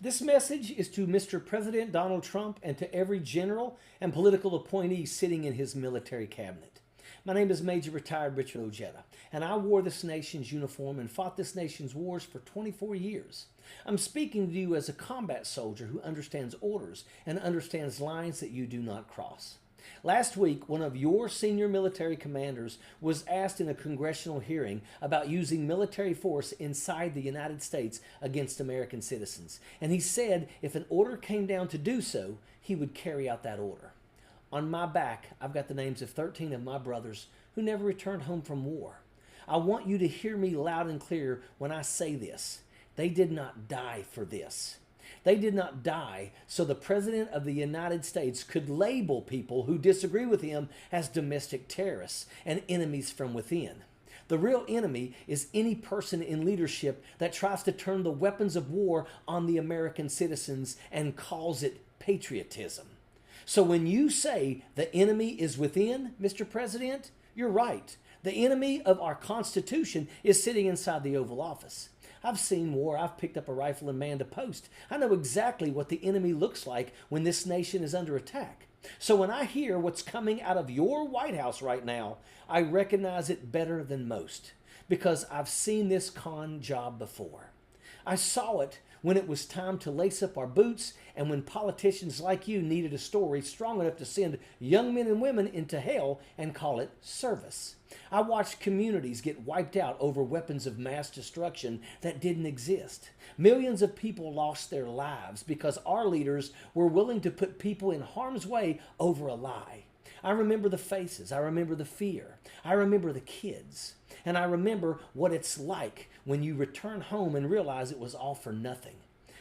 This message is to Mr. President Donald Trump and to every general and political appointee sitting in his military cabinet. My name is Major Retired Richard Ojeda, and I wore this nation's uniform and fought this nation's wars for 24 years. I'm speaking to you as a combat soldier who understands orders and understands lines that you do not cross. Last week, one of your senior military commanders was asked in a congressional hearing about using military force inside the United States against American citizens. And he said if an order came down to do so, he would carry out that order. On my back, I've got the names of 13 of my brothers who never returned home from war. I want you to hear me loud and clear when I say this. They did not die for this. They did not die so the President of the United States could label people who disagree with him as domestic terrorists and enemies from within. The real enemy is any person in leadership that tries to turn the weapons of war on the American citizens and calls it patriotism. So when you say the enemy is within, Mr. President, you're right. The enemy of our Constitution is sitting inside the Oval Office. I've seen war. I've picked up a rifle and manned a post. I know exactly what the enemy looks like when this nation is under attack. So when I hear what's coming out of your White House right now, I recognize it better than most because I've seen this con job before. I saw it when it was time to lace up our boots and when politicians like you needed a story strong enough to send young men and women into hell and call it service. I watched communities get wiped out over weapons of mass destruction that didn't exist. Millions of people lost their lives because our leaders were willing to put people in harm's way over a lie. I remember the faces. I remember the fear. I remember the kids. And I remember what it's like when you return home and realize it was all for nothing.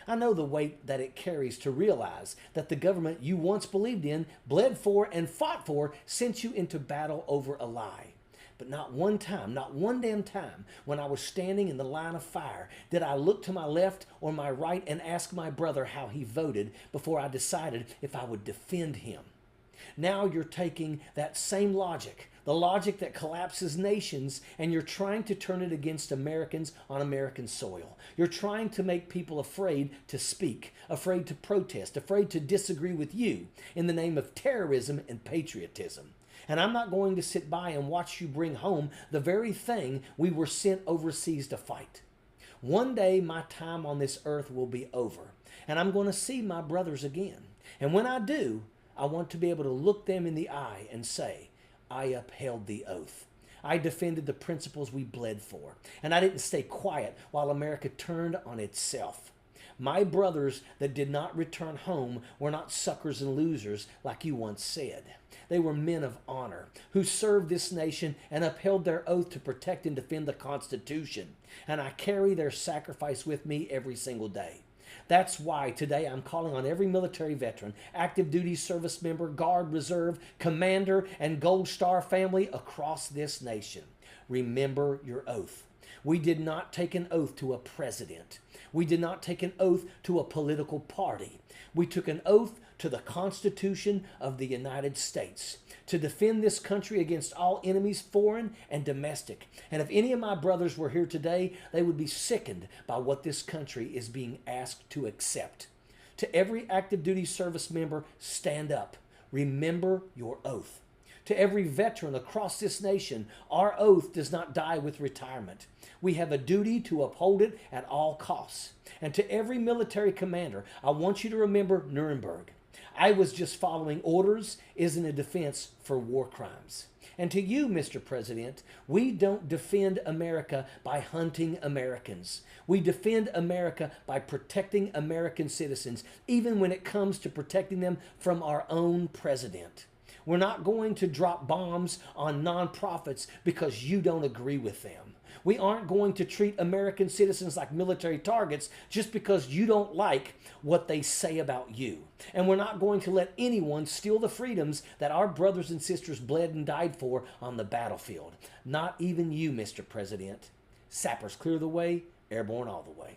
I know the weight that it carries to realize that the government you once believed in, bled for, and fought for sent you into battle over a lie. But not one time, not one damn time, when I was standing in the line of fire, did I look to my left or my right and ask my brother how he voted before I decided if I would defend him. Now you're taking that same logic, the logic that collapses nations, and you're trying to turn it against Americans on American soil. You're trying to make people afraid to speak, afraid to protest, afraid to disagree with you in the name of terrorism and patriotism. And I'm not going to sit by and watch you bring home the very thing we were sent overseas to fight. One day my time on this earth will be over, and I'm going to see my brothers again. And when I do, I want to be able to look them in the eye and say, I upheld the oath. I defended the principles we bled for, and I didn't stay quiet while America turned on itself. My brothers that did not return home were not suckers and losers like you once said. They were men of honor who served this nation and upheld their oath to protect and defend the Constitution. And I carry their sacrifice with me every single day. That's why today I'm calling on every military veteran, active duty service member, Guard, Reserve, Commander, and Gold Star family across this nation. Remember your oath. We did not take an oath to a president. We did not take an oath to a political party. We took an oath to the Constitution of the United States to defend this country against all enemies, foreign and domestic. And if any of my brothers were here today, they would be sickened by what this country is being asked to accept. To every active duty service member, stand up. Remember your oath. To every veteran across this nation, our oath does not die with retirement. We have a duty to uphold it at all costs. And to every military commander, I want you to remember Nuremberg. I was just following orders isn't a defense for war crimes. And to you, Mr. President, we don't defend America by hunting Americans. We defend America by protecting American citizens, even when it comes to protecting them from our own president. We're not going to drop bombs on nonprofits because you don't agree with them. We aren't going to treat American citizens like military targets just because you don't like what they say about you. And we're not going to let anyone steal the freedoms that our brothers and sisters bled and died for on the battlefield. Not even you, Mr. President. Sappers clear the way, airborne all the way.